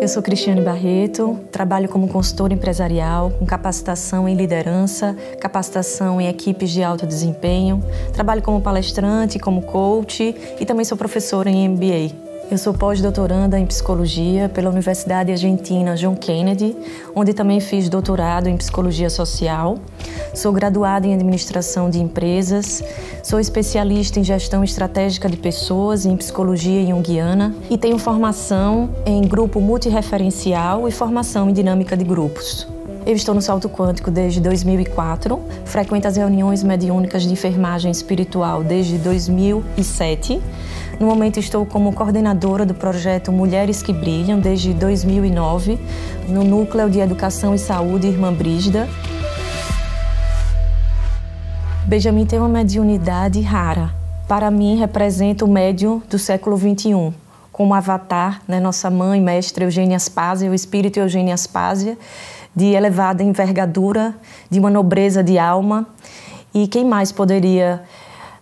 Eu sou Cristiane Barreto, trabalho como consultora empresarial, com capacitação em liderança, capacitação em equipes de alto desempenho, trabalho como palestrante, como coach e também sou professora em MBA. Eu sou pós-doutoranda em psicologia pela Universidade Argentina John Kennedy, onde também fiz doutorado em psicologia social. Sou graduada em administração de empresas, sou especialista em gestão estratégica de pessoas e em psicologia junguiana e tenho formação em grupo multireferencial e formação em dinâmica de grupos. Eu estou no Salto Quântico desde 2004, frequento as reuniões mediúnicas de enfermagem espiritual desde 2007. No momento estou como coordenadora do projeto Mulheres que Brilham desde 2009, no Núcleo de Educação e Saúde Irmã Brígida. Benjamin tem uma mediunidade rara. Para mim, representa o médium do século XXI, como avatar, nossa mãe, mestra Eugênia Aspásia, o espírito Eugênia Aspásia, de elevada envergadura, de uma nobreza de alma. E quem mais poderia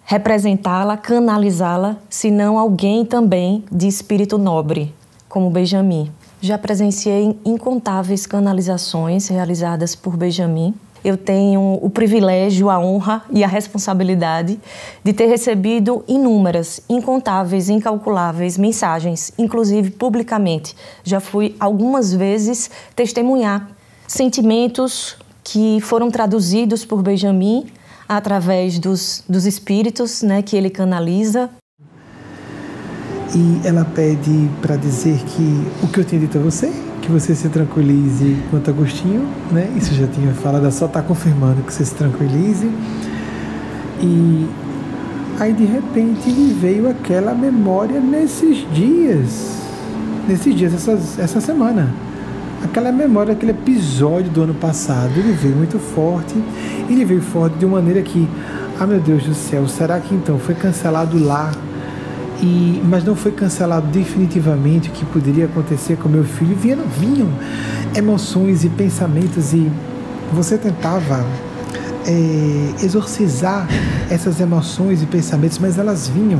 representá-la, canalizá-la, se não alguém também de espírito nobre, como Benjamin. Já presenciei incontáveis canalizações realizadas por Benjamin. Eu tenho o privilégio, a honra e a responsabilidade de ter recebido inúmeras, incontáveis, incalculáveis mensagens, inclusive publicamente. Já fui algumas vezes testemunhar sentimentos que foram traduzidos por Benjamin através dos espíritos, que ele canaliza. E ela pede para dizer que o que eu tinha dito a você, que você se tranquilize quanto Agostinho, Isso eu já tinha falado, ela só está confirmando que você se tranquilize. E aí de repente me veio aquela memória nesses dias, essa semana. Aquela memória, aquele episódio do ano passado, ele veio muito forte. Ele veio forte de uma maneira que, meu Deus do céu, será que então foi cancelado lá? Mas não foi cancelado definitivamente, o que poderia acontecer com meu filho? Vinham emoções e pensamentos e você tentava exorcizar essas emoções e pensamentos, mas elas vinham,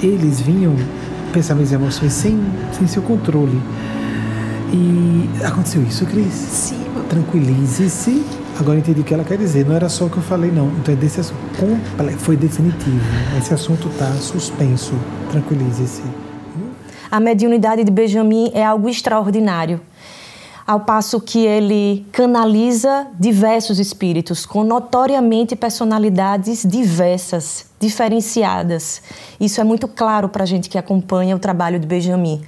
eles vinham, pensamentos e emoções sem seu controle. E aconteceu isso, Cris? Sim. Tranquilize-se. Agora entendi o que ela quer dizer. Não era só o que eu falei, não. Então é desse assunto. Foi definitivo. Esse assunto está suspenso. Tranquilize-se. A mediunidade de Benjamin é algo extraordinário. Ao passo que ele canaliza diversos espíritos, com notoriamente personalidades diversas, diferenciadas. Isso é muito claro para a gente que acompanha o trabalho de Benjamin.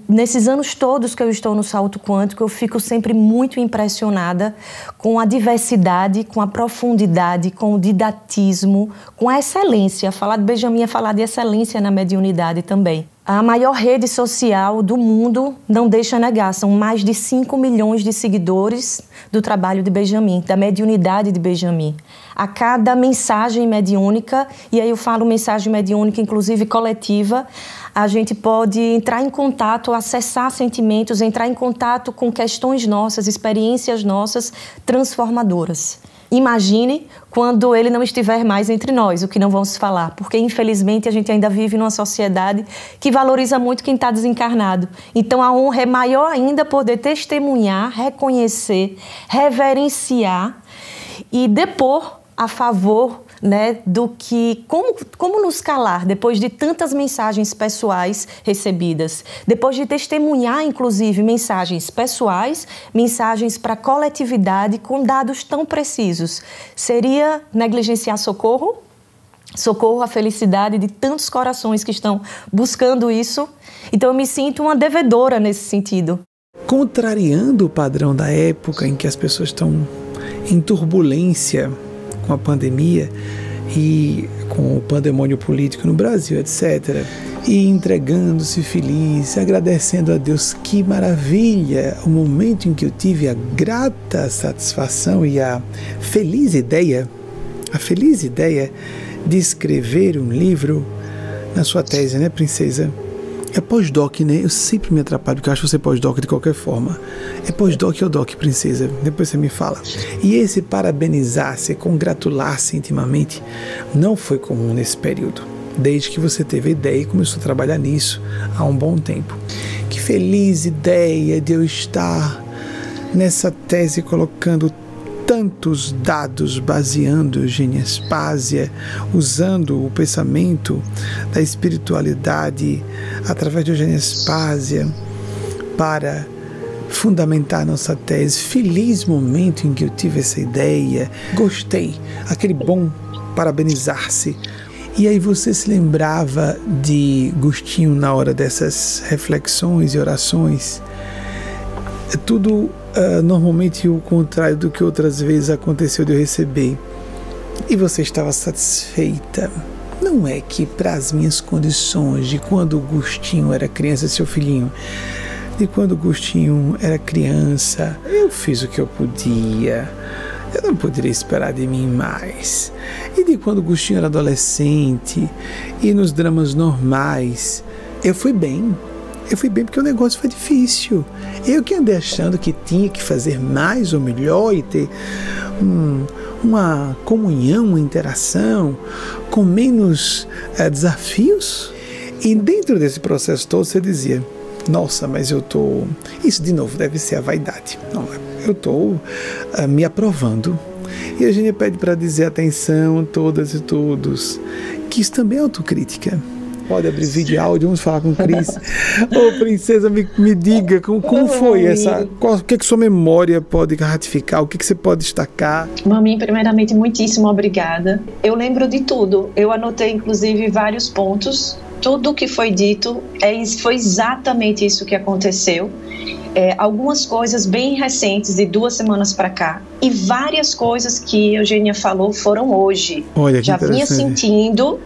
Nesses anos todos que eu estou no Salto Quântico, eu fico sempre muito impressionada com a diversidade, com a profundidade, com o didatismo, com a excelência. Falar de Benjamin é falar de excelência na mediunidade também. A maior rede social do mundo não deixa negar, são mais de 5 milhões de seguidores do trabalho de Benjamin, da mediunidade de Benjamin. A cada mensagem mediúnica, e aí eu falo mensagem mediúnica, inclusive coletiva, a gente pode entrar em contato, acessar sentimentos, entrar em contato com questões nossas, experiências nossas transformadoras. Imagine quando ele não estiver mais entre nós, o que não vamos falar, porque infelizmente a gente ainda vive numa sociedade que valoriza muito quem está desencarnado. Então a honra é maior ainda poder testemunhar, reconhecer, reverenciar e depor a favor do que, como nos calar depois de tantas mensagens pessoais recebidas, depois de testemunhar, inclusive, mensagens pessoais, mensagens para a coletividade com dados tão precisos. Seria negligenciar socorro? Socorro à felicidade de tantos corações que estão buscando isso. Então eu me sinto uma devedora nesse sentido. Contrariando o padrão da época em que as pessoas estão em turbulência com a pandemia e com o pandemônio político no Brasil, etc. E entregando-se feliz, agradecendo a Deus. Que maravilha! O momento em que eu tive a grata satisfação e a feliz ideia de escrever um livro na sua tese, princesa? É pós-doc, Eu sempre me atrapalho, porque eu acho você pós-doc de qualquer forma. É pós-doc ou doc, princesa? Depois você me fala. E esse parabenizar-se, congratular-se intimamente, não foi comum nesse período. Desde que você teve a ideia e começou a trabalhar nisso há um bom tempo. Que feliz ideia de eu estar nessa tese colocando tantos dados, baseando Eugênia Spazia, usando o pensamento da espiritualidade através de Eugênia Spazia para fundamentar nossa tese. Feliz momento em que eu tive essa ideia, gostei, aquele bom parabenizar-se. E aí você se lembrava de Agostinho na hora dessas reflexões e orações? É tudo normalmente o contrário do que outras vezes aconteceu de eu receber. E você estava satisfeita. Não é que para as minhas condições de quando Agostinho era criança, seu filhinho, de quando Agostinho era criança, eu fiz o que eu podia. Eu não poderia esperar de mim mais. E de quando Agostinho era adolescente e nos dramas normais, eu fui bem. Eu fui bem porque o negócio foi difícil. Eu que andei achando que tinha que fazer mais ou melhor e ter uma comunhão, uma interação com menos desafios. E dentro desse processo todo você dizia: nossa, mas eu estou... Isso de novo deve ser a vaidade. Não, eu estou me aprovando. E a gente pede para dizer: atenção, todas e todos, que isso também é autocrítica. Pode abrir vídeo e áudio, vamos falar com o Cris. Ô, princesa, me diga, como foi essa... O que sua memória pode ratificar? O que você pode destacar? Mami, primeiramente, muitíssimo obrigada. Eu lembro de tudo. Eu anotei, inclusive, vários pontos. Tudo o que foi dito foi exatamente isso que aconteceu. Algumas coisas bem recentes, de 2 semanas para cá, e várias coisas que a Eugênia falou foram hoje. Olha, que já vinha sentindo,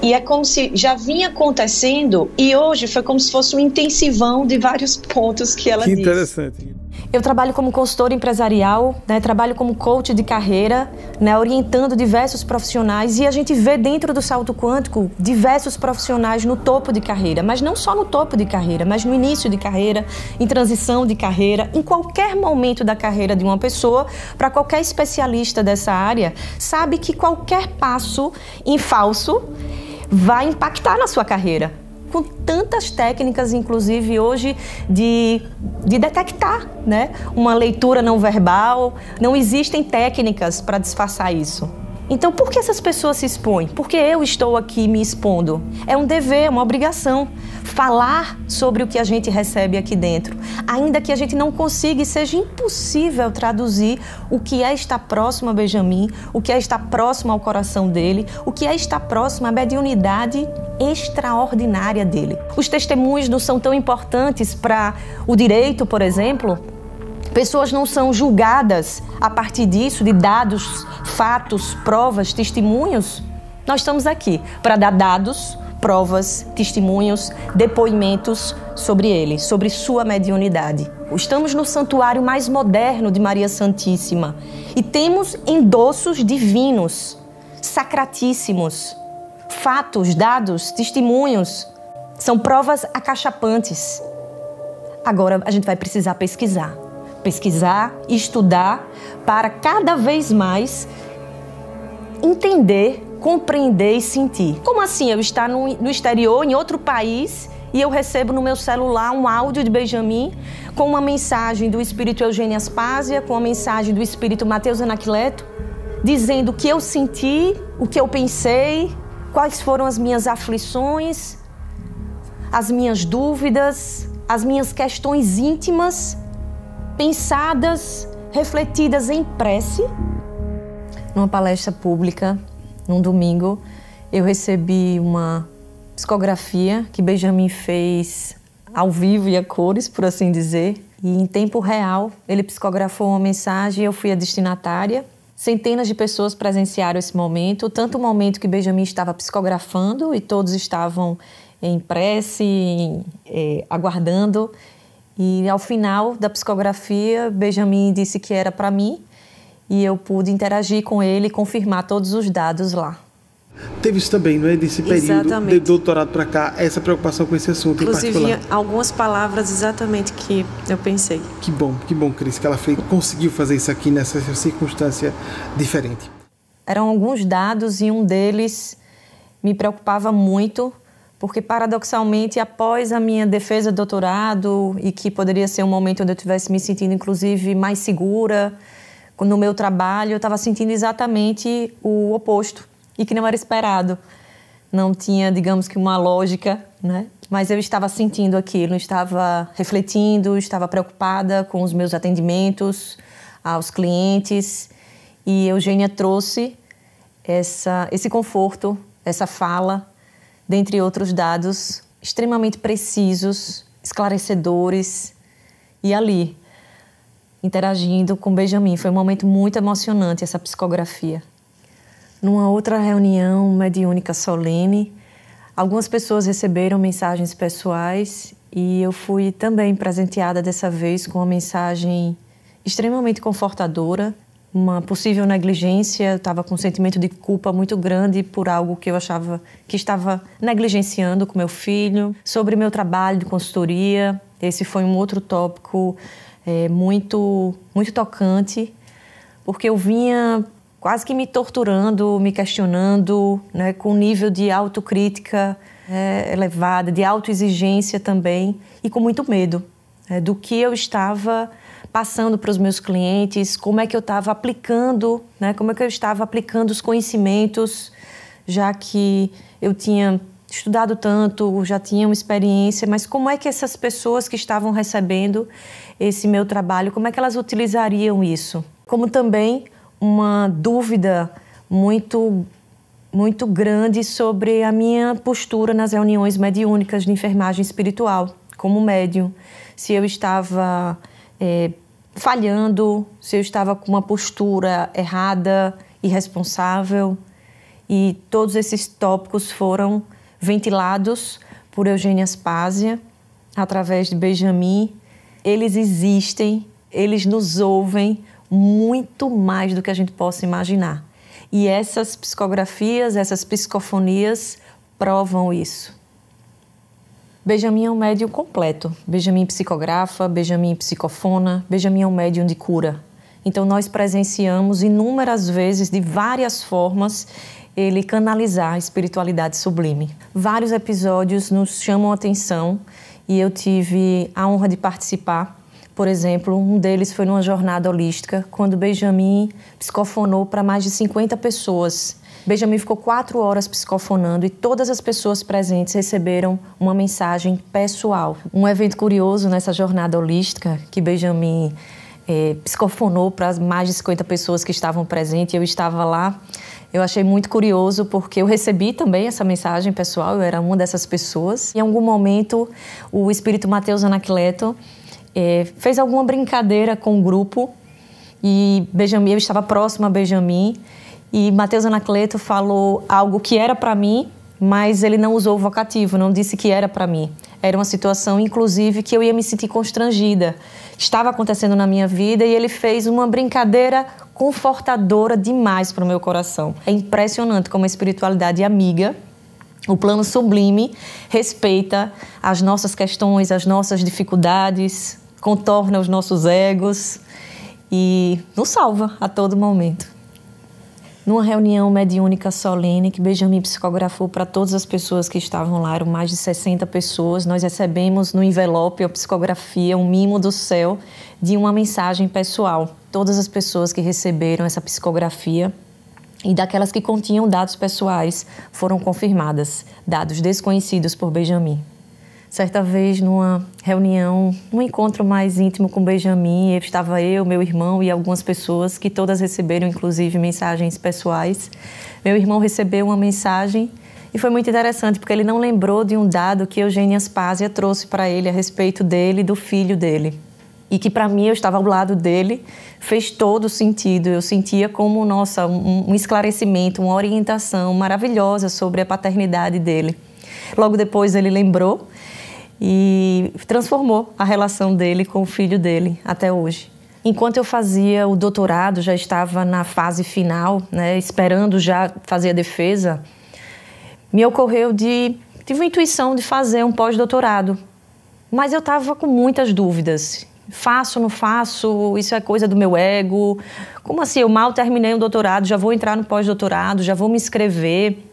e é como se já vinha acontecendo, e hoje foi como se fosse um intensivão de vários pontos que ela disse. Que interessante. Eu trabalho como consultora empresarial, né, trabalho como coach de carreira, né, orientando diversos profissionais, e a gente vê dentro do salto quântico diversos profissionais no topo de carreira, mas não só no topo de carreira, mas no início de carreira, em transição de carreira, em qualquer momento da carreira de uma pessoa. Para qualquer especialista dessa área, sabe que qualquer passo em falso vai impactar na sua carreira. Com tantas técnicas, inclusive hoje, de detectar, né, uma leitura não verbal. Não existem técnicas para disfarçar isso. Então, por que essas pessoas se expõem? Porque eu estou aqui me expondo. É um dever, uma obrigação. Falar sobre o que a gente recebe aqui dentro. Ainda que a gente não consiga e seja impossível traduzir o que é estar próximo a Benjamin, o que é estar próximo ao coração dele, o que é estar próximo à mediunidade extraordinária dele. Os testemunhos não são tão importantes para o direito, por exemplo. Pessoas não são julgadas a partir disso, de dados, fatos, provas, testemunhos. Nós estamos aqui para dar dados, provas, testemunhos, depoimentos sobre ele, sobre sua mediunidade. Estamos no santuário mais moderno de Maria Santíssima e temos endossos divinos, sacratíssimos, fatos, dados, testemunhos. São provas acachapantes. Agora a gente vai precisar pesquisar, estudar, para cada vez mais entender, compreender e sentir. Como assim eu estar no exterior, em outro país, e eu recebo no meu celular um áudio de Benjamin com uma mensagem do Espírito Eugênia Spazia, com uma mensagem do Espírito Mateus Anacleto, dizendo o que eu senti, o que eu pensei, quais foram as minhas aflições, as minhas dúvidas, as minhas questões íntimas, pensadas, refletidas em prece. Numa palestra pública, num domingo, eu recebi uma psicografia que Benjamin fez ao vivo e a cores, por assim dizer. E em tempo real, ele psicografou uma mensagem e eu fui a destinatária. Centenas de pessoas presenciaram esse momento, tanto o momento que Benjamin estava psicografando e todos estavam em prece, aguardando. E ao final da psicografia, Benjamin disse que era para mim e eu pude interagir com ele e confirmar todos os dados lá. Teve isso também, não é? Desse período Exatamente. de doutorado para cá, essa preocupação com esse assunto. Inclusive, em particular. algumas palavras exatamente que eu pensei. Que bom, Cris, que ela conseguiu fazer isso aqui nessa circunstância diferente. Eram alguns dados e um deles me preocupava muito, Porque, paradoxalmente, após a minha defesa de doutorado, e que poderia ser um momento onde eu estivesse me sentindo, inclusive, mais segura no meu trabalho, eu estava sentindo exatamente o oposto, e que não era esperado. Não tinha, digamos que, uma lógica, né? Mas eu estava sentindo aquilo, estava refletindo, estava preocupada com os meus atendimentos aos clientes, e Eugênia trouxe esse conforto, essa fala, dentre outros dados extremamente precisos, esclarecedores, e ali, interagindo com Benjamin. Foi um momento muito emocionante, essa psicografia. Numa outra reunião mediúnica solene, algumas pessoas receberam mensagens pessoais e eu fui também presenteada dessa vez com uma mensagem extremamente confortadora. Uma possível negligência, eu estava com um sentimento de culpa muito grande por algo que eu achava que estava negligenciando com meu filho, sobre meu trabalho de consultoria. Esse foi um outro tópico muito tocante, porque eu vinha quase que me torturando, me questionando, né, com um nível de autocrítica elevada, de autoexigência também, e com muito medo do que eu estava passando para os meus clientes, como é que eu estava aplicando, né? Como é que eu estava aplicando os conhecimentos, já que eu tinha estudado tanto, já tinha uma experiência, mas como é que essas pessoas que estavam recebendo esse meu trabalho, como é que elas utilizariam isso? Como também uma dúvida muito grande sobre a minha postura nas reuniões mediúnicas de enfermagem espiritual, como médium. Se eu estava falhando, se eu estava com uma postura errada, irresponsável. E todos esses tópicos foram ventilados por Eugênia Aspásia, através de Benjamin. Eles existem, eles nos ouvem muito mais do que a gente possa imaginar. E essas psicografias, essas psicofonias provam isso. Benjamin é um médium completo. Benjamin psicografa, Benjamin psicofona, Benjamin é um médium de cura. Então nós presenciamos inúmeras vezes, de várias formas, ele canalizar a espiritualidade sublime. Vários episódios nos chamam a atenção e eu tive a honra de participar. Por exemplo, um deles foi numa jornada holística, quando Benjamin psicofonou para mais de 50 pessoas. Benjamin ficou 4 horas psicofonando e todas as pessoas presentes receberam uma mensagem pessoal. Um evento curioso nessa jornada holística, que Benjamin psicofonou para mais de 50 pessoas que estavam presentes, e eu estava lá. Eu achei muito curioso porque eu recebi também essa mensagem pessoal, eu era uma dessas pessoas. Em algum momento, o espírito Mateus Anacleto fez alguma brincadeira com o grupo e Benjamin, eu estava próximo a Benjamin, e Mateus Anacleto falou algo que era para mim, mas ele não usou o vocativo, não disse que era para mim. Era uma situação, inclusive, que eu ia me sentir constrangida. Estava acontecendo na minha vida e ele fez uma brincadeira confortadora demais para o meu coração. É impressionante como a espiritualidade amiga, o plano sublime, respeita as nossas questões, as nossas dificuldades, contorna os nossos egos e nos salva a todo momento. Numa reunião mediúnica solene que Benjamin psicografou para todas as pessoas que estavam lá, eram mais de 60 pessoas, nós recebemos no envelope a psicografia, um mimo do céu, de uma mensagem pessoal. Todas as pessoas que receberam essa psicografia e daquelas que continham dados pessoais foram confirmadas, dados desconhecidos por Benjamin. Certa vez, numa reunião, num encontro mais íntimo com Benjamin, estava eu, meu irmão e algumas pessoas que todas receberam, inclusive, mensagens pessoais. Meu irmão recebeu uma mensagem e foi muito interessante, porque ele não lembrou de um dado que Eugênia Aspásia trouxe para ele a respeito dele e do filho dele. E que, para mim, eu estava ao lado dele, fez todo sentido. Eu sentia como, nossa, um esclarecimento, uma orientação maravilhosa sobre a paternidade dele. Logo depois, ele lembrou e transformou a relação dele com o filho dele até hoje. Enquanto eu fazia o doutorado, já estava na fase final, né, esperando já fazer a defesa, me ocorreu tive uma intuição de fazer um pós-doutorado. Mas eu estava com muitas dúvidas. Faço, não faço? Isso é coisa do meu ego? Como assim? Eu mal terminei o doutorado, já vou entrar no pós-doutorado, já vou me inscrever.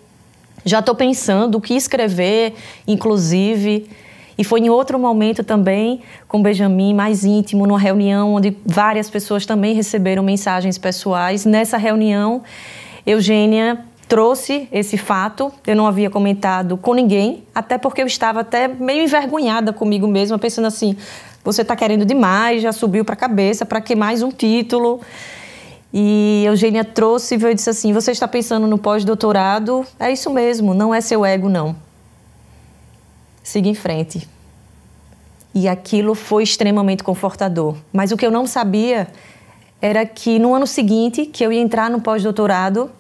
Já estou pensando o que escrever, inclusive. E foi em outro momento também, com Benjamin, mais íntimo, numa reunião onde várias pessoas também receberam mensagens pessoais. Nessa reunião, Eugênia trouxe esse fato. Eu não havia comentado com ninguém, até porque eu estava até meio envergonhada comigo mesma, pensando assim, você está querendo demais, já subiu para a cabeça, para que mais um título? E Eugênia trouxe e veio e disse assim, você está pensando no pós-doutorado? É isso mesmo, não é seu ego, não. Siga em frente. E aquilo foi extremamente confortador. Mas o que eu não sabia era que no ano seguinte, que eu ia entrar no pós-doutorado,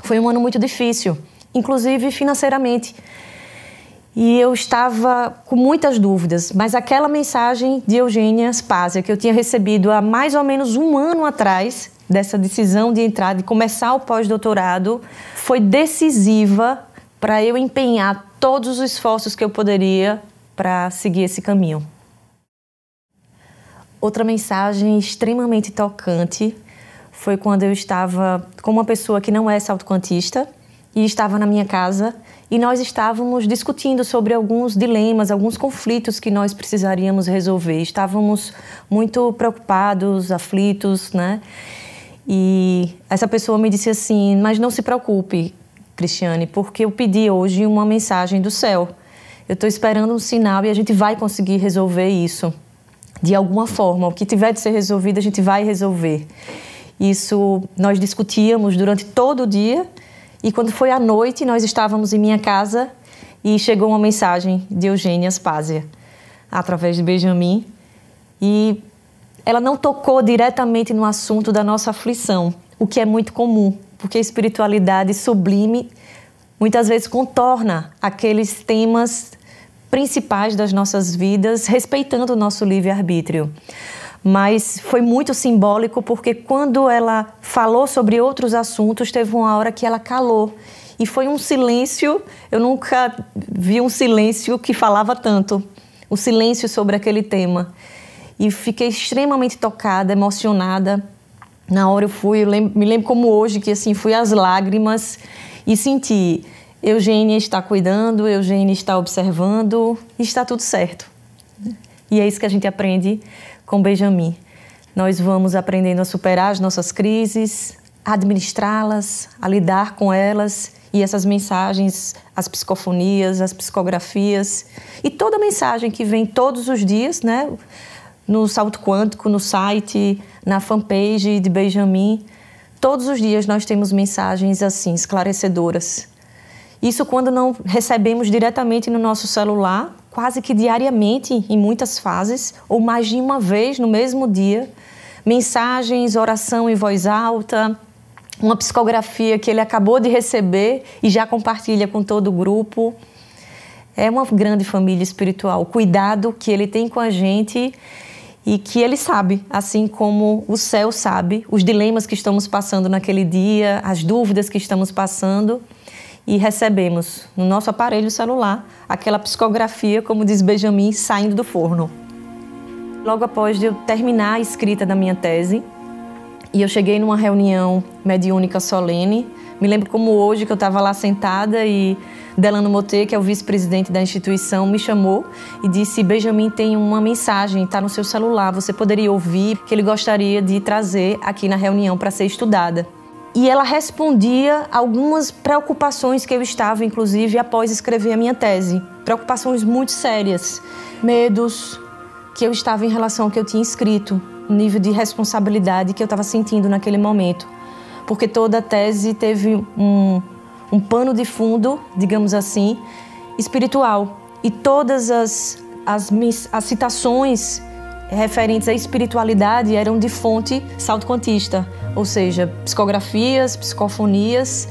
foi um ano muito difícil, inclusive financeiramente. E eu estava com muitas dúvidas, mas aquela mensagem de Eugênia Aspásia, que eu tinha recebido há mais ou menos um ano atrás, dessa decisão de entrar, de começar o pós-doutorado, foi decisiva para eu empenhar todos os esforços que eu poderia para seguir esse caminho. Outra mensagem extremamente tocante foi quando eu estava com uma pessoa que não é salto-quantista e estava na minha casa e nós estávamos discutindo sobre alguns dilemas, alguns conflitos que nós precisaríamos resolver. Estávamos muito preocupados, aflitos, né? E essa pessoa me disse assim, mas não se preocupe, Cristiane, porque eu pedi hoje uma mensagem do céu. Eu estou esperando um sinal e a gente vai conseguir resolver isso. De alguma forma, o que tiver de ser resolvido, a gente vai resolver. Isso nós discutíamos durante todo o dia e quando foi à noite, nós estávamos em minha casa e chegou uma mensagem de Eugênia Aspásia, através de Benjamin, e ela não tocou diretamente no assunto da nossa aflição, o que é muito comum, porque a espiritualidade sublime muitas vezes contorna aqueles temas principais das nossas vidas, respeitando o nosso livre-arbítrio. Mas foi muito simbólico porque quando ela falou sobre outros assuntos, teve uma hora que ela calou. E foi um silêncio, eu nunca vi um silêncio que falava tanto, o silêncio sobre aquele tema. E fiquei extremamente tocada, emocionada. Na hora me lembro como hoje, que assim, fui às lágrimas e senti, Eugênia está cuidando, Eugênia está observando, e está tudo certo. E é isso que a gente aprende com Benjamin. Nós vamos aprendendo a superar as nossas crises, a administrá-las, a lidar com elas, e essas mensagens, as psicofonias, as psicografias, e toda mensagem que vem todos os dias, né? No Salto Quântico, no site, na fanpage de Benjamin, todos os dias nós temos mensagens assim, esclarecedoras. Isso quando não recebemos diretamente no nosso celular, quase que diariamente, em muitas fases, ou mais de uma vez no mesmo dia, mensagens, oração em voz alta, uma psicografia que ele acabou de receber e já compartilha com todo o grupo. É uma grande família espiritual, o cuidado que ele tem com a gente e que ele sabe, assim como o céu sabe, os dilemas que estamos passando naquele dia, as dúvidas que estamos passando, e recebemos no nosso aparelho celular aquela psicografia, como diz Benjamin, saindo do forno. Logo após de eu terminar a escrita da minha tese, e eu cheguei numa reunião mediúnica solene, me lembro como hoje que eu estava lá sentada e Delano Motê, que é o vice-presidente da instituição, me chamou e disse, Benjamin tem uma mensagem, está no seu celular, você poderia ouvir, que ele gostaria de trazer aqui na reunião para ser estudada. E ela respondia algumas preocupações que eu estava, inclusive, após escrever a minha tese. Preocupações muito sérias, medos que eu estava em relação ao que eu tinha escrito, o nível de responsabilidade que eu estava sentindo naquele momento. Porque toda a tese teve um pano de fundo, digamos assim, espiritual. E todas as citações referentes à espiritualidade eram de fonte salto-quantista, ou seja, psicografias, psicofonias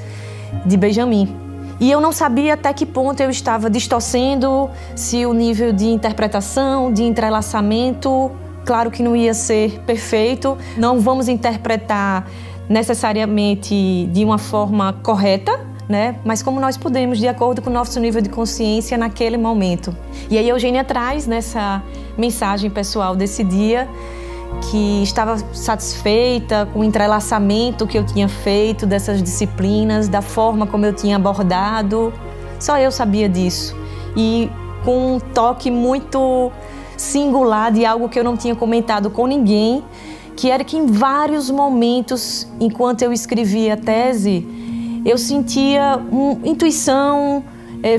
de Benjamin. E eu não sabia até que ponto eu estava distorcendo, se o nível de interpretação, de entrelaçamento, claro que não ia ser perfeito, não vamos interpretar necessariamente de uma forma correta, né? Mas como nós podemos, de acordo com o nosso nível de consciência naquele momento. E aí Eugênia traz nessa mensagem pessoal desse dia que estava satisfeita com o entrelaçamento que eu tinha feito dessas disciplinas, da forma como eu tinha abordado. Só eu sabia disso. E com um toque muito singular de algo que eu não tinha comentado com ninguém, que era que em vários momentos, enquanto eu escrevia a tese, eu sentia intuição,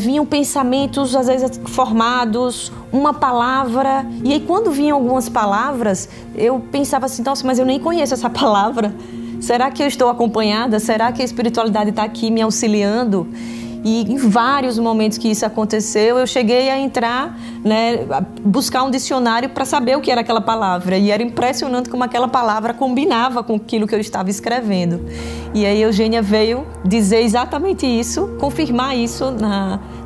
vinham pensamentos às vezes formados, uma palavra, e aí quando vinham algumas palavras, eu pensava assim, nossa, mas eu nem conheço essa palavra, será que eu estou acompanhada? Será que a espiritualidade está aqui me auxiliando? E em vários momentos que isso aconteceu, eu cheguei a entrar, a buscar um dicionário para saber o que era aquela palavra. E era impressionante como aquela palavra combinava com aquilo que eu estava escrevendo. E aí Eugênia veio dizer exatamente isso, confirmar isso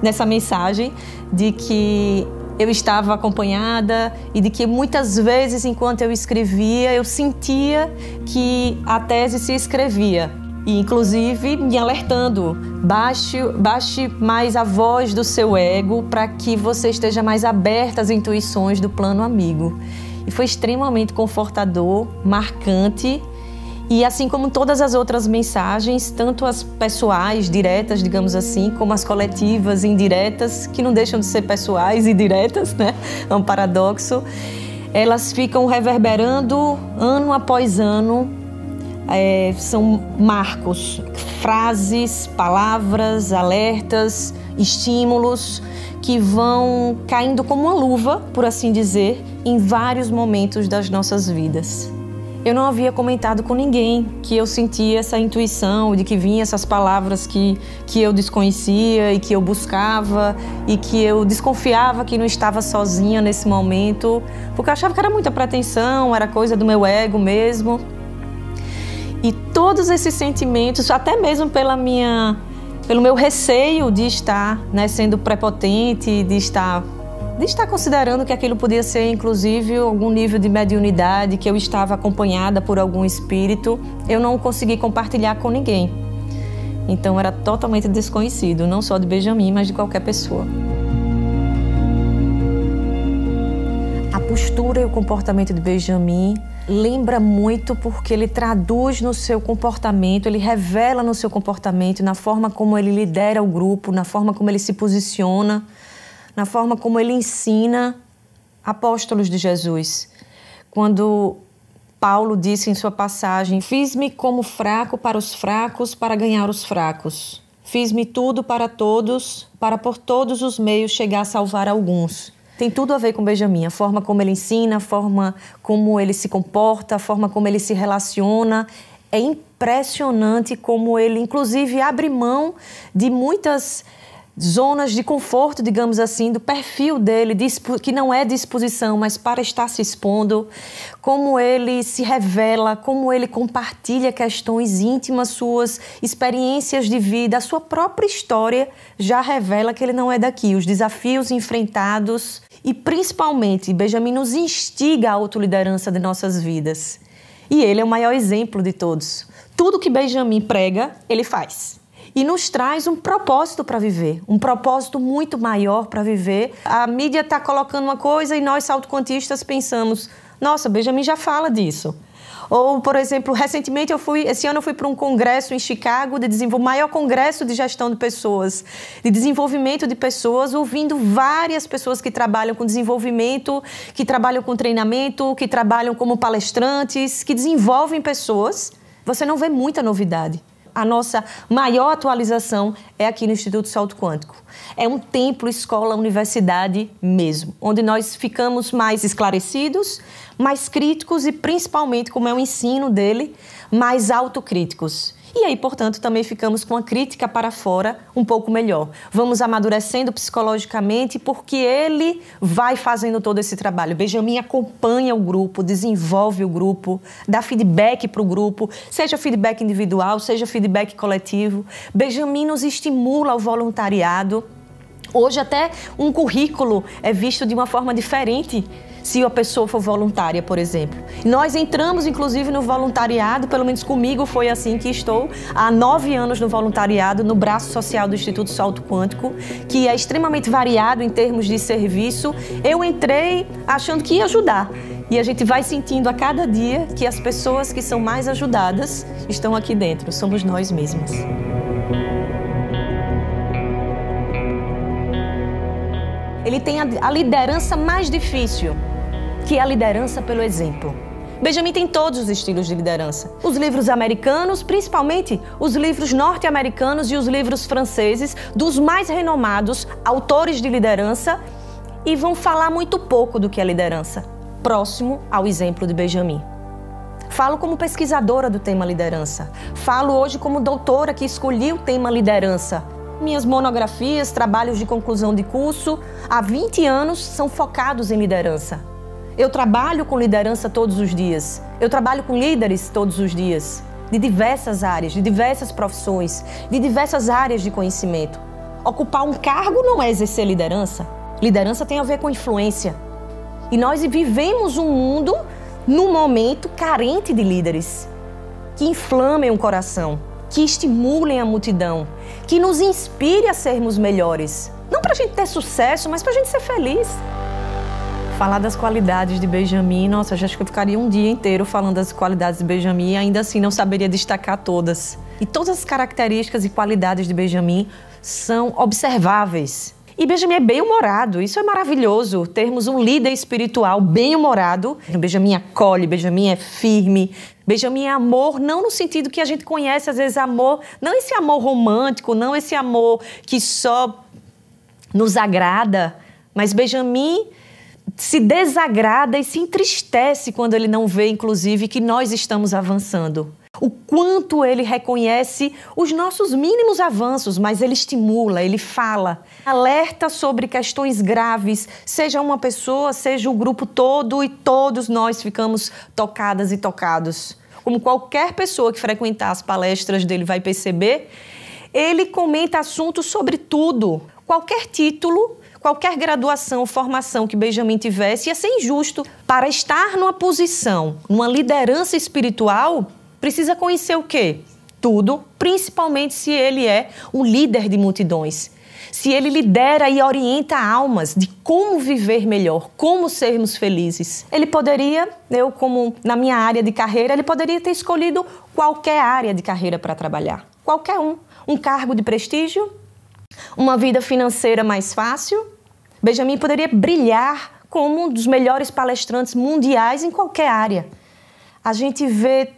nessa mensagem, de que eu estava acompanhada e de que muitas vezes, enquanto eu escrevia, eu sentia que a tese se escrevia. E, inclusive, me alertando, baixe mais a voz do seu ego para que você esteja mais aberta às intuições do plano amigo. E foi extremamente confortador, marcante, e assim como todas as outras mensagens, tanto as pessoais, diretas, digamos assim, como as coletivas, indiretas, que não deixam de ser pessoais e diretas, né? É um paradoxo. Elas ficam reverberando ano após ano. São marcos, frases, palavras, alertas, estímulos que vão caindo como uma luva, por assim dizer, em vários momentos das nossas vidas. Eu não havia comentado com ninguém que eu sentia essa intuição de que vinham essas palavras que eu desconhecia e que eu buscava e que eu desconfiava que não estava sozinha nesse momento, porque eu achava que era muita pretensão, era coisa do meu ego mesmo. E todos esses sentimentos, até mesmo pelo meu receio de estar sendo prepotente, de estar considerando que aquilo podia ser, inclusive, algum nível de mediunidade, que eu estava acompanhada por algum espírito, eu não consegui compartilhar com ninguém. Então era totalmente desconhecido, não só de Benjamin, mas de qualquer pessoa. A postura e o comportamento de Benjamin lembra muito porque ele traduz no seu comportamento, ele revela no seu comportamento, na forma como ele lidera o grupo, na forma como ele se posiciona, na forma como ele ensina apóstolos de Jesus. Quando Paulo disse em sua passagem, fiz-me como fraco para os fracos, para ganhar os fracos. Fiz-me tudo para todos, para por todos os meios chegar a salvar alguns. Tem tudo a ver com Benjamin, a forma como ele ensina, a forma como ele se comporta, a forma como ele se relaciona. É impressionante como ele, inclusive, abre mão de muitas zonas de conforto, digamos assim, do perfil dele, que não é de exposição, mas para estar se expondo, como ele se revela, como ele compartilha questões íntimas, suas experiências de vida, a sua própria história já revela que ele não é daqui, os desafios enfrentados e, principalmente, Benjamin nos instiga à autoliderança de nossas vidas. E ele é o maior exemplo de todos. Tudo que Benjamin prega, ele faz. E nos traz um propósito para viver, um propósito muito maior para viver. A mídia está colocando uma coisa e nós, salto-quantistas, pensamos, nossa, Benjamin já fala disso. Ou, por exemplo, recentemente esse ano eu fui para um congresso em Chicago, o maior congresso de gestão de pessoas, de desenvolvimento de pessoas, ouvindo várias pessoas que trabalham com desenvolvimento, que trabalham com treinamento, que trabalham como palestrantes, que desenvolvem pessoas. Você não vê muita novidade. A nossa maior atualização é aqui no Instituto Salto Quântico. É um templo, escola, universidade mesmo, onde nós ficamos mais esclarecidos, mais críticos e, principalmente, como é o ensino dele, mais autocríticos. E aí, portanto, também ficamos com a crítica para fora um pouco melhor. Vamos amadurecendo psicologicamente porque ele vai fazendo todo esse trabalho. Benjamin acompanha o grupo, desenvolve o grupo, dá feedback para o grupo, seja feedback individual, seja feedback coletivo. Benjamin nos estimula ao voluntariado. Hoje até um currículo é visto de uma forma diferente se a pessoa for voluntária, por exemplo. Nós entramos, inclusive, no voluntariado, pelo menos comigo foi assim, que estou há 9 anos no voluntariado, no braço social do Instituto Salto Quântico, que é extremamente variado em termos de serviço. Eu entrei achando que ia ajudar. E a gente vai sentindo a cada dia que as pessoas que são mais ajudadas estão aqui dentro, somos nós mesmos. Ele tem a liderança mais difícil, que é a liderança pelo exemplo. Benjamin tem todos os estilos de liderança. Os livros americanos, principalmente os livros norte-americanos e os livros franceses, dos mais renomados autores de liderança, e vão falar muito pouco do que é liderança, próximo ao exemplo de Benjamin. Falo como pesquisadora do tema liderança. Falo hoje como doutora que escolhi o tema liderança. Minhas monografias, trabalhos de conclusão de curso, há 20 anos são focados em liderança. Eu trabalho com liderança todos os dias. Eu trabalho com líderes todos os dias, de diversas áreas, de diversas profissões, de diversas áreas de conhecimento. Ocupar um cargo não é exercer liderança. Liderança tem a ver com influência. E nós vivemos um mundo, num momento, carente de líderes que inflamem o coração, que estimulem a multidão, que nos inspire a sermos melhores. Não para a gente ter sucesso, mas para a gente ser feliz. Falar das qualidades de Benjamin, nossa, acho que eu ficaria um dia inteiro falando das qualidades de Benjamin e ainda assim não saberia destacar todas. E todas as características e qualidades de Benjamin são observáveis. E Benjamin é bem-humorado, isso é maravilhoso, termos um líder espiritual bem-humorado. Benjamin acolhe, Benjamin é firme, Benjamin é amor, não no sentido que a gente conhece, às vezes, amor, não esse amor romântico, não esse amor que só nos agrada, mas Benjamin se desagrada e se entristece quando ele não vê, inclusive, que nós estamos avançando. O quanto ele reconhece os nossos mínimos avanços, mas ele estimula, ele fala, alerta sobre questões graves, seja uma pessoa, seja o grupo todo, e todos nós ficamos tocadas e tocados. Como qualquer pessoa que frequentar as palestras dele vai perceber, ele comenta assuntos sobre tudo. Qualquer título, qualquer graduação, formação que Benjamin tivesse, ia ser injusto. Para estar numa posição, numa liderança espiritual, precisa conhecer o quê? Tudo, principalmente se ele é um líder de multidões. Se ele lidera e orienta almas de como viver melhor, como sermos felizes. Ele poderia, eu como na minha área de carreira, ele poderia ter escolhido qualquer área de carreira para trabalhar. Qualquer um. Um cargo de prestígio, uma vida financeira mais fácil. Benjamin poderia brilhar como um dos melhores palestrantes mundiais em qualquer área. A gente vê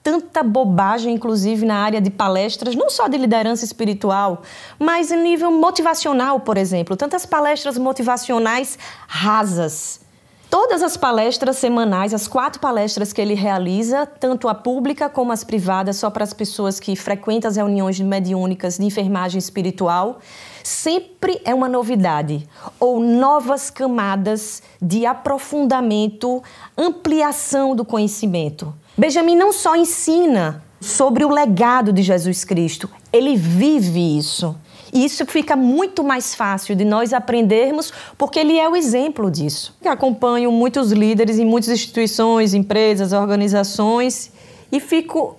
tanta bobagem, inclusive, na área de palestras, não só de liderança espiritual, mas em nível motivacional, por exemplo. Tantas palestras motivacionais rasas. Todas as palestras semanais, as 4 palestras que ele realiza, tanto a pública como as privadas, só para as pessoas que frequentam as reuniões mediúnicas de enfermagem espiritual, sempre é uma novidade ou novas camadas de aprofundamento, ampliação do conhecimento. Benjamin não só ensina sobre o legado de Jesus Cristo, ele vive isso. E isso fica muito mais fácil de nós aprendermos porque ele é o exemplo disso. Eu acompanho muitos líderes em muitas instituições, empresas, organizações e fico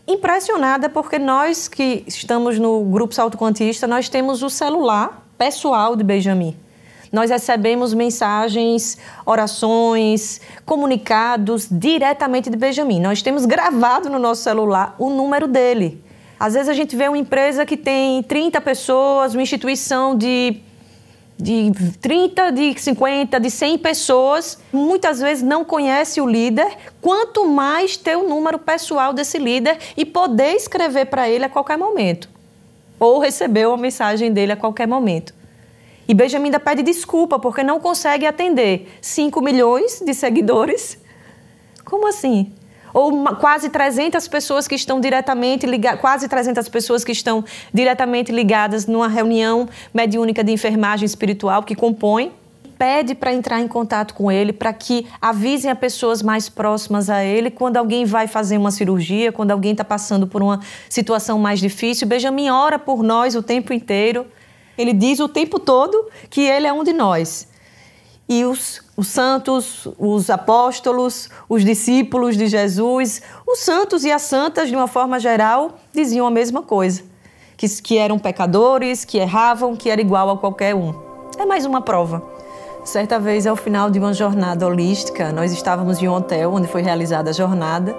impressionada porque nós que estamos no Grupo Salto Quantista, nós temos o celular pessoal de Benjamin. Nós recebemos mensagens, orações, comunicados diretamente de Benjamin. Nós temos gravado no nosso celular o número dele. Às vezes a gente vê uma empresa que tem 30 pessoas, uma instituição de 30, de 50, de 100 pessoas. Muitas vezes não conhece o líder, quanto mais ter o número pessoal desse líder e poder escrever para ele a qualquer momento. Ou receber uma mensagem dele a qualquer momento. E Benjamin ainda pede desculpa porque não consegue atender 5 milhões de seguidores. Como assim? Ou quase 300 pessoas que estão diretamente ligadas, quase 300 pessoas que estão diretamente ligadas numa reunião mediúnica de enfermagem espiritual que compõe. Pede para entrar em contato com ele, para que avisem a pessoas mais próximas a ele quando alguém vai fazer uma cirurgia, quando alguém está passando por uma situação mais difícil. Benjamin ora por nós o tempo inteiro. Ele diz o tempo todo que ele é um de nós. E os santos, os apóstolos, os discípulos de Jesus, os santos e as santas, de uma forma geral, diziam a mesma coisa. Que eram pecadores, que erravam, que era igual a qualquer um. É mais uma prova. Certa vez, ao final de uma jornada holística, nós estávamos em um hotel onde foi realizada a jornada.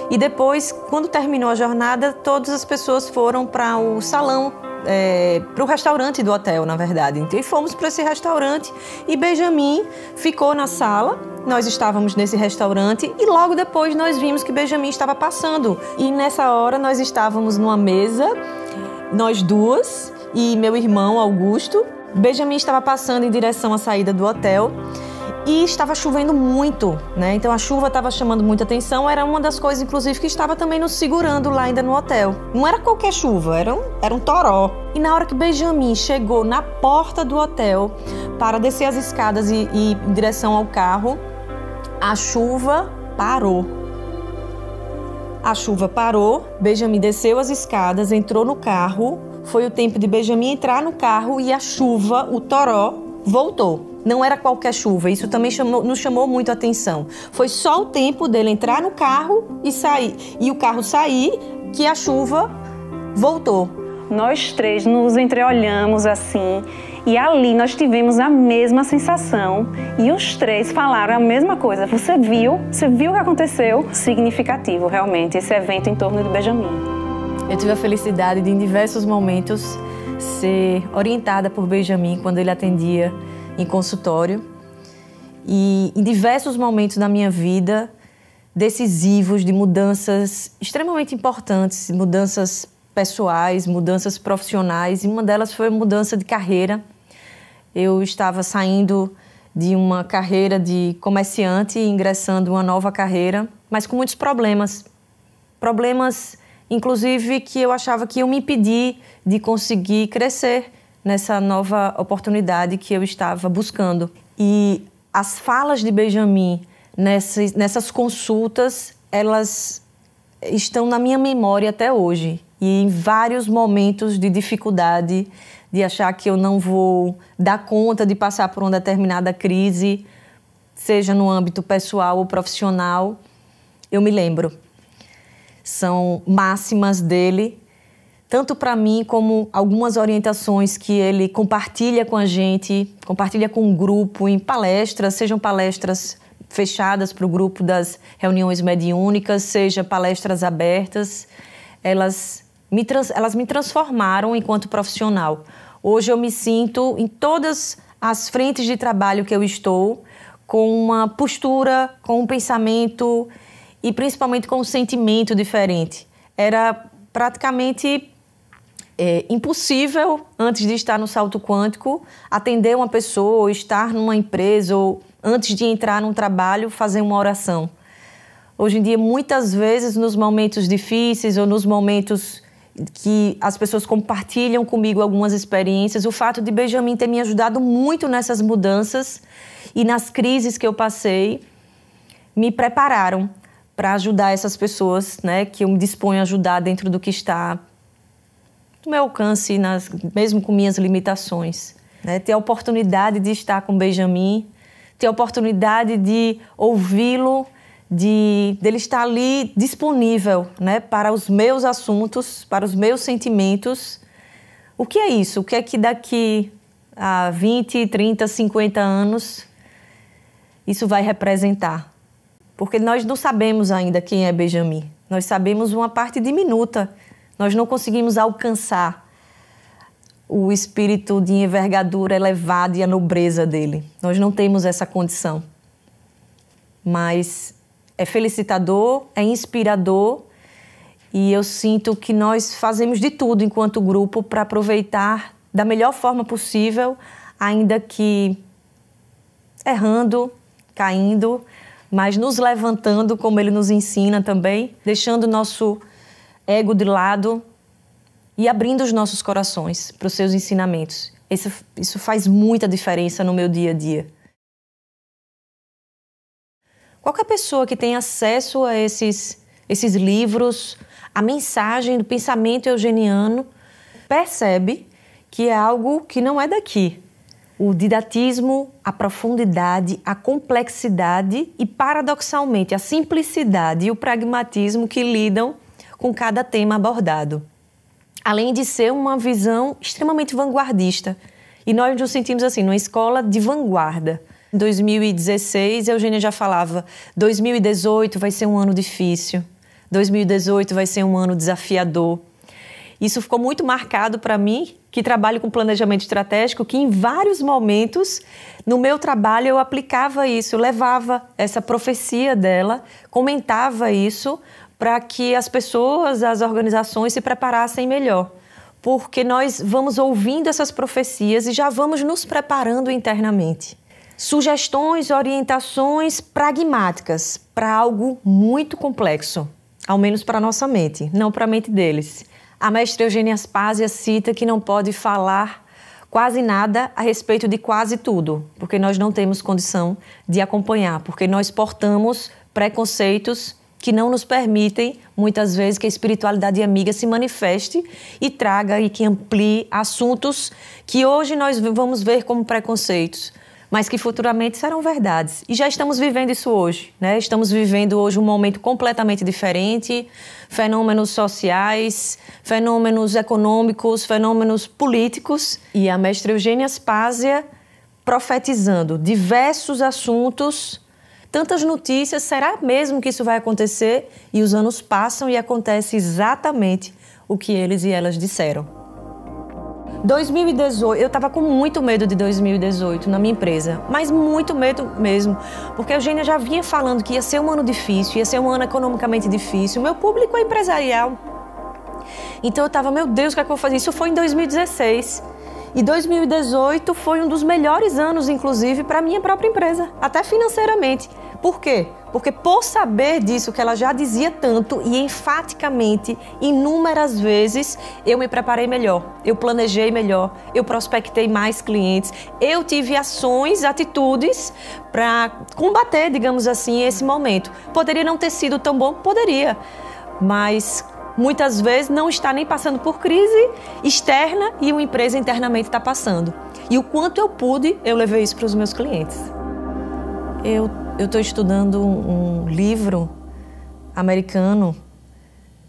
E depois, quando terminou a jornada, todas as pessoas foram para o salão, para o restaurante do hotel, na verdade. Então, fomos para esse restaurante e Benjamin ficou na sala. Nós estávamos nesse restaurante e logo depois nós vimos que Benjamin estava passando. E nessa hora nós estávamos numa mesa, nós duas e meu irmão Augusto. Benjamin estava passando em direção à saída do hotel e estava chovendo muito, né? Então a chuva estava chamando muita atenção, era uma das coisas, inclusive, que estava também nos segurando lá ainda no hotel. Não era qualquer chuva, era um toró. E na hora que Benjamin chegou na porta do hotel para descer as escadas e ir em direção ao carro, a chuva parou. A chuva parou, Benjamin desceu as escadas, entrou no carro. Foi o tempo de Benjamin entrar no carro e a chuva, o toró, voltou. Não era qualquer chuva, isso também nos chamou muito a atenção. Foi só o tempo dele entrar no carro e sair. E o carro sair, que a chuva voltou. Nós três nos entreolhamos assim e ali nós tivemos a mesma sensação e os três falaram a mesma coisa. Você viu o que aconteceu? Significativo, realmente, esse evento em torno de Benjamin. Eu tive a felicidade de, em diversos momentos, ser orientada por Benjamin quando ele atendia em consultório. E em diversos momentos da minha vida, decisivos, de mudanças extremamente importantes, mudanças pessoais, mudanças profissionais, e uma delas foi a mudança de carreira. Eu estava saindo de uma carreira de comerciante e ingressando em uma nova carreira, mas com muitos problemas. Problemas, inclusive, que eu achava que iam me impedir de conseguir crescer nessa nova oportunidade que eu estava buscando. E as falas de Benjamin nessas consultas, elas estão na minha memória até hoje. E em vários momentos de dificuldade, de achar que eu não vou dar conta de passar por uma determinada crise, seja no âmbito pessoal ou profissional, eu me lembro. São máximas dele, tanto para mim como algumas orientações que ele compartilha com a gente, compartilha com o grupo em palestras, sejam palestras fechadas para o grupo das reuniões mediúnicas, seja palestras abertas. Elas me transformaram enquanto profissional. Hoje eu me sinto, em todas as frentes de trabalho que eu estou, com uma postura, com um pensamento e principalmente com um sentimento diferente. Era praticamente impossível, antes de estar no salto quântico, atender uma pessoa, ou estar numa empresa, ou antes de entrar num trabalho, fazer uma oração. Hoje em dia, muitas vezes, nos momentos difíceis ou nos momentos que as pessoas compartilham comigo algumas experiências, o fato de Benjamin ter me ajudado muito nessas mudanças e nas crises que eu passei, me prepararam para ajudar essas pessoas, né, que eu me disponho a ajudar dentro do que está no meu alcance, mesmo com minhas limitações. Né? Ter a oportunidade de estar com Benjamin, ter a oportunidade de ouvi-lo, dele estar ali disponível, né, para os meus assuntos, para os meus sentimentos. O que é isso? O que é que daqui a 20, 30, 50 anos isso vai representar? Porque nós não sabemos ainda quem é Benjamin. Nós sabemos uma parte diminuta. Nós não conseguimos alcançar o espírito de envergadura elevada e a nobreza dele. Nós não temos essa condição. Mas é felicitador, é inspirador e eu sinto que nós fazemos de tudo enquanto grupo para aproveitar da melhor forma possível, ainda que errando, caindo, mas nos levantando, como ele nos ensina também, deixando o nosso ego de lado e abrindo os nossos corações para os seus ensinamentos. Isso faz muita diferença no meu dia a dia. Qualquer pessoa que tenha acesso a esses livros, a mensagem do pensamento eugeniano, percebe que é algo que não é daqui. O didatismo, a profundidade, a complexidade e, paradoxalmente, a simplicidade e o pragmatismo que lidam com cada tema abordado. Além de ser uma visão extremamente vanguardista. E nós nos sentimos assim, numa escola de vanguarda. Em 2016, a Eugênia já falava, 2018 vai ser um ano difícil, 2018 vai ser um ano desafiador. Isso ficou muito marcado para mim, que trabalho com planejamento estratégico, que em vários momentos no meu trabalho eu aplicava isso, eu levava essa profecia dela, comentava isso para que as pessoas, as organizações se preparassem melhor. Porque nós vamos ouvindo essas profecias e já vamos nos preparando internamente. Sugestões, orientações pragmáticas para algo muito complexo, ao menos para a nossa mente, não para a mente deles. A mestra Eugênia Aspásia cita que não pode falar quase nada a respeito de quase tudo, porque nós não temos condição de acompanhar, porque nós portamos preconceitos que não nos permitem, muitas vezes, que a espiritualidade amiga se manifeste e traga e que amplie assuntos que hoje nós vamos ver como preconceitos, mas que futuramente serão verdades. E já estamos vivendo isso hoje, né? Estamos vivendo hoje um momento completamente diferente, fenômenos sociais, fenômenos econômicos, fenômenos políticos. E a mestra Eugênia Aspásia profetizando diversos assuntos, tantas notícias, será mesmo que isso vai acontecer? E os anos passam e acontece exatamente o que eles e elas disseram. 2018, eu estava com muito medo de 2018 na minha empresa, mas muito medo mesmo, porque a Eugênia já vinha falando que ia ser um ano difícil, ia ser um ano economicamente difícil, o meu público é empresarial. Então eu estava, meu Deus, o que é que eu vou fazer? Isso foi em 2016. E 2018 foi um dos melhores anos, inclusive, para a minha própria empresa, até financeiramente. Por quê? Porque por saber disso que ela já dizia tanto e enfaticamente, inúmeras vezes, eu me preparei melhor, eu planejei melhor, eu prospectei mais clientes, eu tive ações, atitudes para combater, digamos assim, esse momento. Poderia não ter sido tão bom? Poderia, mas muitas vezes não está nem passando por crise externa e uma empresa internamente está passando. E o quanto eu pude, eu levei isso para os meus clientes. Eu estou estudando um livro americano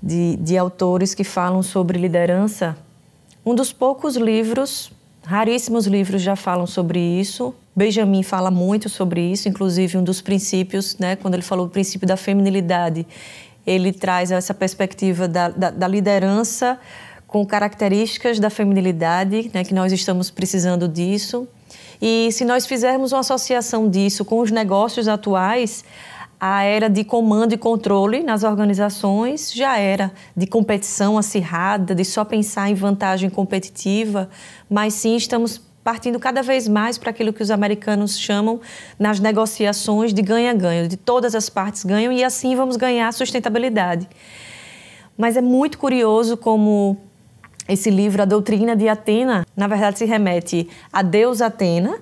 de autores que falam sobre liderança. Um dos poucos livros, raríssimos livros já falam sobre isso. Benjamin fala muito sobre isso, inclusive um dos princípios, né, quando ele falou do princípio da feminilidade, ele traz essa perspectiva da liderança com características da feminilidade, né, que nós estamos precisando disso. E se nós fizermos uma associação disso com os negócios atuais, a era de comando e controle nas organizações já era de competição acirrada, de só pensar em vantagem competitiva, mas sim estamos partindo cada vez mais para aquilo que os americanos chamam nas negociações de ganha-ganha, de todas as partes ganham e assim vamos ganhar sustentabilidade. Mas é muito curioso como esse livro, A Doutrina de Atena, na verdade se remete a deusa Atena,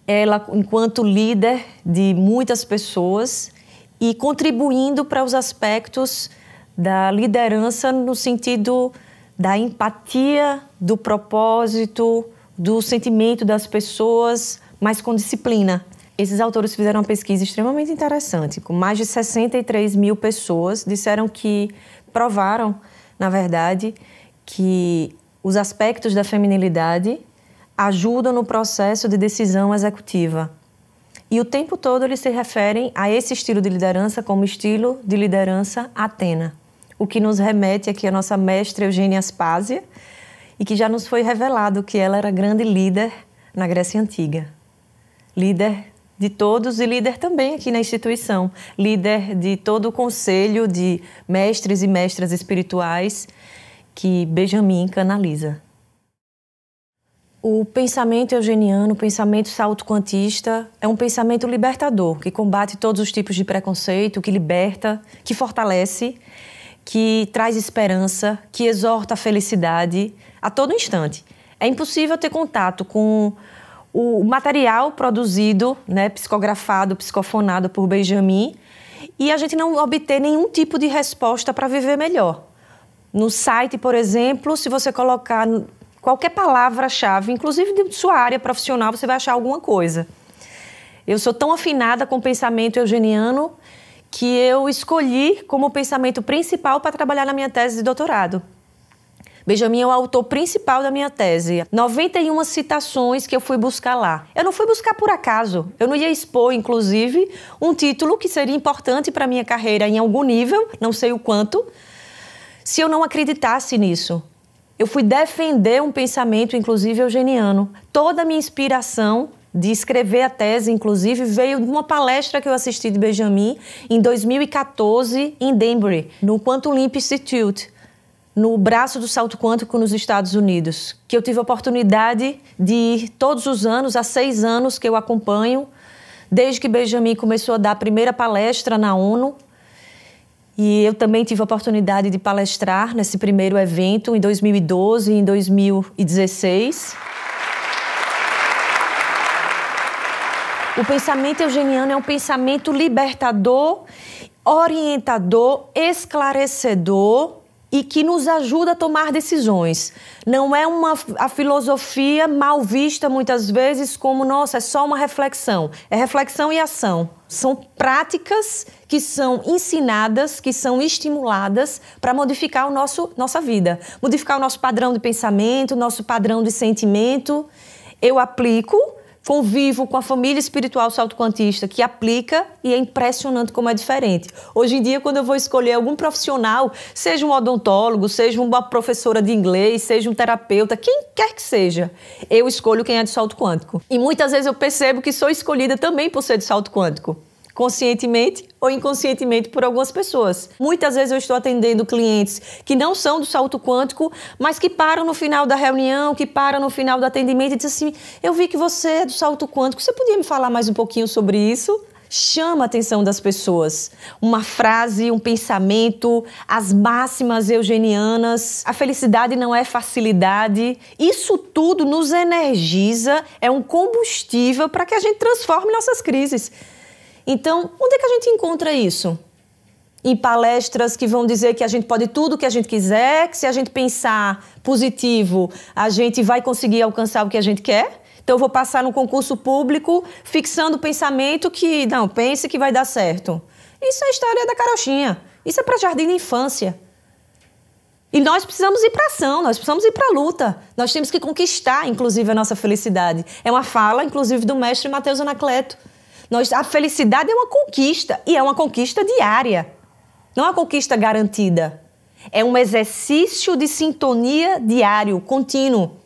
ela enquanto líder de muitas pessoas e contribuindo para os aspectos da liderança no sentido da empatia, do propósito, do sentimento das pessoas, mas com disciplina. Esses autores fizeram uma pesquisa extremamente interessante, com mais de 63 mil pessoas, disseram que provaram, na verdade, que os aspectos da feminilidade ajudam no processo de decisão executiva. E o tempo todo eles se referem a esse estilo de liderança como estilo de liderança Atena, o que nos remete aqui à nossa mestra Eugênia Aspásia, e que já nos foi revelado que ela era grande líder na Grécia Antiga. Líder de todos e líder também aqui na instituição. Líder de todo o conselho de mestres e mestras espirituais que Benjamin canaliza. O pensamento eugeniano, o pensamento salto-quantista, é um pensamento libertador, que combate todos os tipos de preconceito, que liberta, que fortalece, que traz esperança, que exorta a felicidade a todo instante. É impossível ter contato com o material produzido, né, psicografado, psicofonado por Benjamin, e a gente não obter nenhum tipo de resposta para viver melhor. No site, por exemplo, se você colocar Qualquer palavra-chave, inclusive de sua área profissional, você vai achar alguma coisa. Eu sou tão afinada com o pensamento eugeniano que eu escolhi como pensamento principal para trabalhar na minha tese de doutorado. Benjamin é o autor principal da minha tese. 91 citações que eu fui buscar lá. Eu não fui buscar por acaso. Eu não ia expor, inclusive, um título que seria importante para a minha carreira em algum nível, não sei o quanto, se eu não acreditasse nisso. Eu fui defender um pensamento, inclusive, eugeniano. Toda a minha inspiração de escrever a tese, inclusive, veio de uma palestra que eu assisti de Benjamin em 2014, em Danbury, no Quantum Leap Institute, no braço do salto quântico nos Estados Unidos, que eu tive a oportunidade de ir todos os anos, há 6 anos que eu acompanho, desde que Benjamin começou a dar a primeira palestra na ONU. E eu também tive a oportunidade de palestrar nesse primeiro evento em 2012 e em 2016. O pensamento eugeniano é um pensamento libertador, orientador, esclarecedor e que nos ajuda a tomar decisões. Não é a filosofia mal vista muitas vezes como, nossa, é só uma reflexão. É reflexão e ação. São práticas que são ensinadas, que são estimuladas para modificar nossa vida. Modificar o nosso padrão de pensamento, nosso padrão de sentimento. Eu aplico, convivo com a família espiritual salto-quantista que aplica e é impressionante como é diferente. Hoje em dia, quando eu vou escolher algum profissional, seja um odontólogo, seja uma professora de inglês, seja um terapeuta, quem quer que seja, eu escolho quem é de salto quântico. E muitas vezes eu percebo que sou escolhida também por ser de salto quântico, conscientemente ou inconscientemente por algumas pessoas. Muitas vezes eu estou atendendo clientes que não são do salto quântico, mas que param no final da reunião, que param no final do atendimento e dizem assim, eu vi que você é do salto quântico, você podia me falar mais um pouquinho sobre isso? Chama a atenção das pessoas. Uma frase, um pensamento, as máximas eugenianas, a felicidade não é facilidade. Isso tudo nos energiza, é um combustível para que a gente transforme nossas crises. Então, onde é que a gente encontra isso? Em palestras que vão dizer que a gente pode tudo o que a gente quiser, que se a gente pensar positivo, a gente vai conseguir alcançar o que a gente quer. Então, eu vou passar no concurso público fixando o pensamento que, não, pense que vai dar certo. Isso é a história da carochinha. Isso é para jardim de infância. E nós precisamos ir para ação, nós precisamos ir para a luta. Nós temos que conquistar, inclusive, a nossa felicidade. É uma fala, inclusive, do mestre Mateus Anacleto. A felicidade é uma conquista, e é uma conquista diária. Não é uma conquista garantida. É um exercício de sintonia diário, contínuo,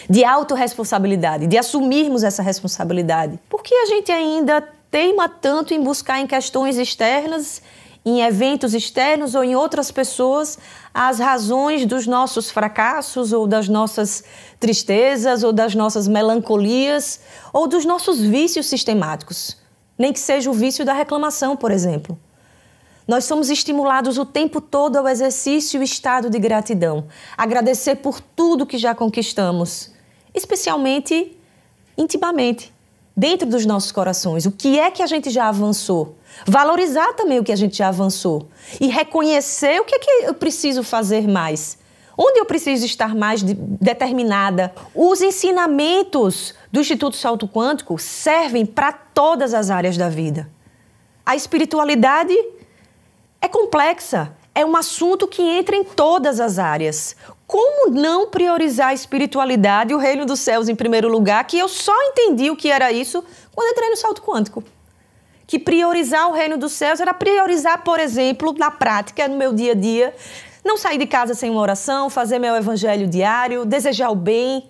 de autorresponsabilidade, de assumirmos essa responsabilidade. Por que a gente ainda teima tanto em buscar em questões externas, em eventos externos ou em outras pessoas, as razões dos nossos fracassos ou das nossas tristezas ou das nossas melancolias ou dos nossos vícios sistemáticos? Nem que seja o vício da reclamação, por exemplo. Nós somos estimulados o tempo todo ao exercício e estado de gratidão. Agradecer por tudo que já conquistamos, especialmente intimamente, dentro dos nossos corações. O que é que a gente já avançou? Valorizar também o que a gente já avançou. E reconhecer o que é que eu preciso fazer mais. Onde eu preciso estar mais determinada. Os ensinamentos do Instituto Salto Quântico servem para todas as áreas da vida. A espiritualidade é complexa. É um assunto que entra em todas as áreas. Como não priorizar a espiritualidade e o reino dos céus em primeiro lugar, que eu só entendi o que era isso quando entrei no salto quântico. Que priorizar o reino dos céus era priorizar, por exemplo, na prática, no meu dia a dia, não sair de casa sem uma oração, fazer meu evangelho diário, desejar o bem,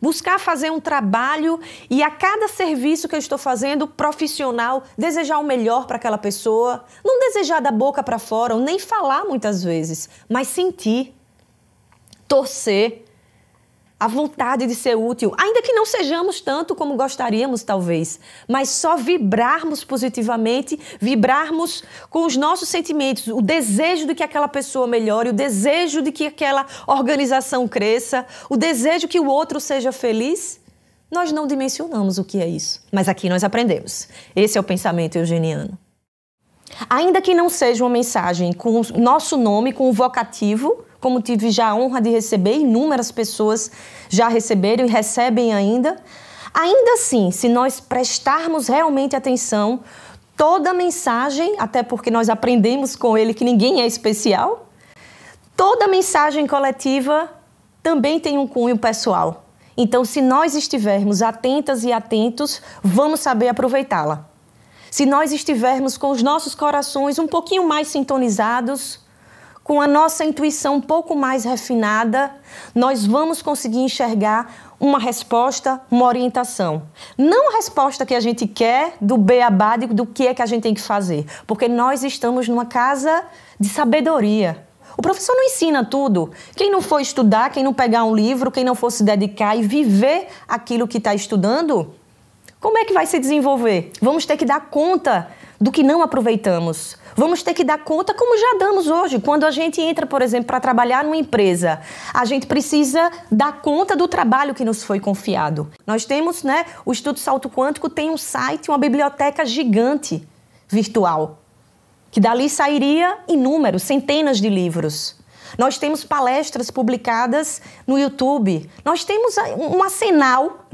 buscar fazer um trabalho e a cada serviço que eu estou fazendo, profissional, desejar o melhor para aquela pessoa. Não desejar da boca para fora, ou nem falar muitas vezes, mas sentir, torcer, a vontade de ser útil, ainda que não sejamos tanto como gostaríamos, talvez, mas só vibrarmos positivamente, vibrarmos com os nossos sentimentos, o desejo de que aquela pessoa melhore, o desejo de que aquela organização cresça, o desejo que o outro seja feliz, nós não dimensionamos o que é isso. Mas aqui nós aprendemos. Esse é o pensamento eugeniano. Ainda que não seja uma mensagem com o nosso nome, com o vocativo, como tive já a honra de receber, inúmeras pessoas já receberam e recebem ainda. Ainda assim, se nós prestarmos realmente atenção, toda mensagem, até porque nós aprendemos com ele que ninguém é especial, toda mensagem coletiva também tem um cunho pessoal. Então, se nós estivermos atentas e atentos, vamos saber aproveitá-la. Se nós estivermos com os nossos corações um pouquinho mais sintonizados, com a nossa intuição um pouco mais refinada, nós vamos conseguir enxergar uma resposta, uma orientação. Não a resposta que a gente quer do beabá do que é que a gente tem que fazer, porque nós estamos numa casa de sabedoria. O professor não ensina tudo. Quem não for estudar, quem não pegar um livro, quem não for se dedicar e viver aquilo que está estudando, como é que vai se desenvolver? Vamos ter que dar conta do que não aproveitamos. Vamos ter que dar conta como já damos hoje. Quando a gente entra, por exemplo, para trabalhar numa empresa, a gente precisa dar conta do trabalho que nos foi confiado. Nós temos, o Instituto Salto Quântico tem um site, uma biblioteca gigante virtual, que dali sairia inúmeros, centenas de livros. Nós temos palestras publicadas no YouTube. Nós temos um arsenal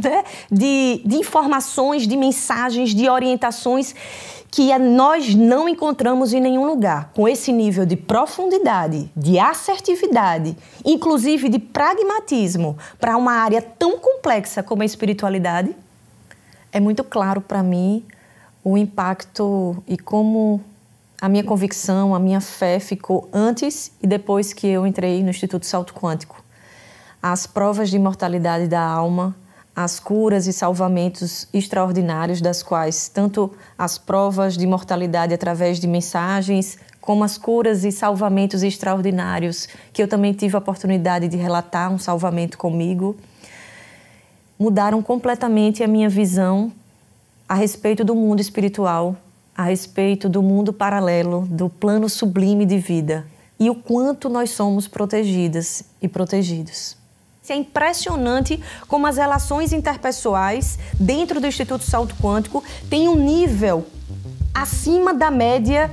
de informações, de mensagens, de orientações que nós não encontramos em nenhum lugar. Com esse nível de profundidade, de assertividade, inclusive de pragmatismo, para uma área tão complexa como a espiritualidade, é muito claro para mim o impacto e como a minha convicção, a minha fé ficou antes e depois que eu entrei no Instituto Salto Quântico. As provas de imortalidade da alma, as curas e salvamentos extraordinários, das quais tanto as provas de imortalidade através de mensagens, como as curas e salvamentos extraordinários, que eu também tive a oportunidade de relatar um salvamento comigo, mudaram completamente a minha visão a respeito do mundo espiritual, a respeito do mundo paralelo, do plano sublime de vida e o quanto nós somos protegidas e protegidos. É impressionante como as relações interpessoais dentro do Instituto Salto Quântico têm um nível acima da média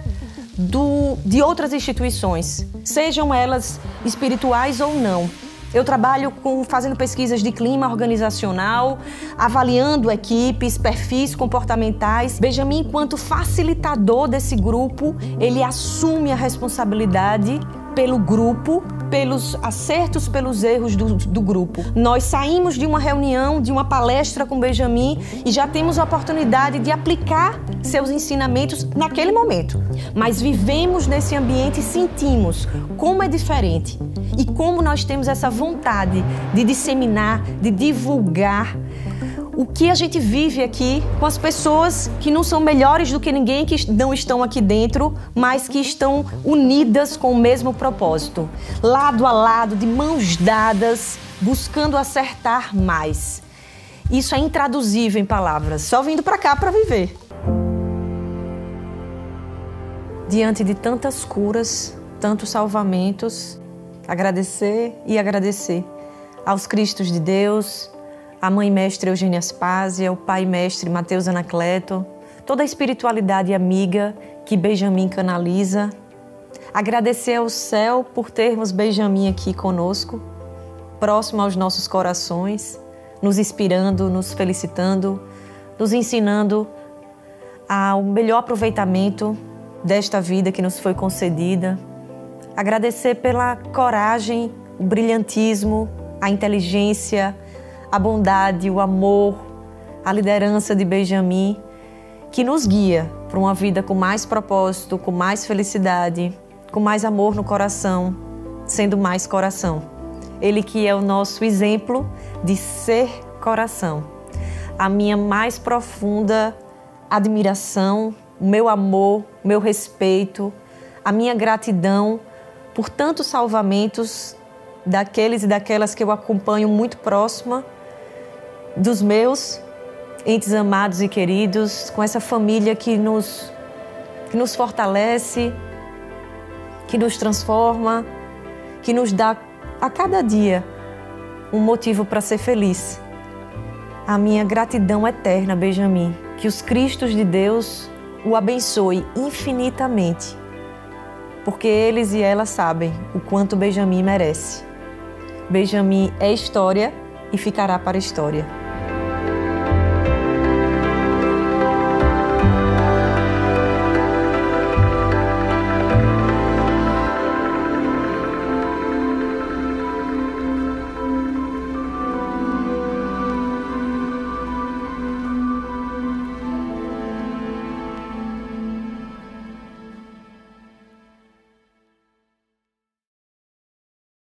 de outras instituições, sejam elas espirituais ou não. Eu trabalho fazendo pesquisas de clima organizacional, avaliando equipes, perfis comportamentais. Benjamin, enquanto facilitador desse grupo, ele assume a responsabilidade pelo grupo, pelos acertos, pelos erros do grupo. Nós saímos de uma reunião, de uma palestra com Benjamin e já temos a oportunidade de aplicar seus ensinamentos naquele momento. Mas vivemos nesse ambiente e sentimos como é diferente e como nós temos essa vontade de disseminar, de divulgar o que a gente vive aqui com as pessoas que não são melhores do que ninguém, que não estão aqui dentro, mas que estão unidas com o mesmo propósito, lado a lado, de mãos dadas, buscando acertar mais. Isso é intraduzível em palavras, só vindo para cá para viver. Diante de tantas curas, tantos salvamentos, agradecer e agradecer aos Cristos de Deus, a Mãe Mestre Eugênia Aspásia, o Pai Mestre Mateus Anacleto, toda a espiritualidade amiga que Benjamin canaliza. Agradecer ao céu por termos Benjamin aqui conosco, próximo aos nossos corações, nos inspirando, nos felicitando, nos ensinando ao melhor aproveitamento desta vida que nos foi concedida. Agradecer pela coragem, o brilhantismo, a inteligência, a bondade, o amor, a liderança de Benjamin, que nos guia para uma vida com mais propósito, com mais felicidade, com mais amor no coração, sendo mais coração. Ele que é o nosso exemplo de ser coração. A minha mais profunda admiração, o meu amor, o meu respeito, a minha gratidão por tantos salvamentos daqueles e daquelas que eu acompanho muito próxima, dos meus entes amados e queridos, com essa família que nos fortalece, que nos transforma, que nos dá a cada dia um motivo para ser feliz. A minha gratidão eterna, Benjamin, que os Cristos de Deus o abençoe infinitamente porque eles e elas sabem o quanto Benjamin merece. Benjamin é história e ficará para a história.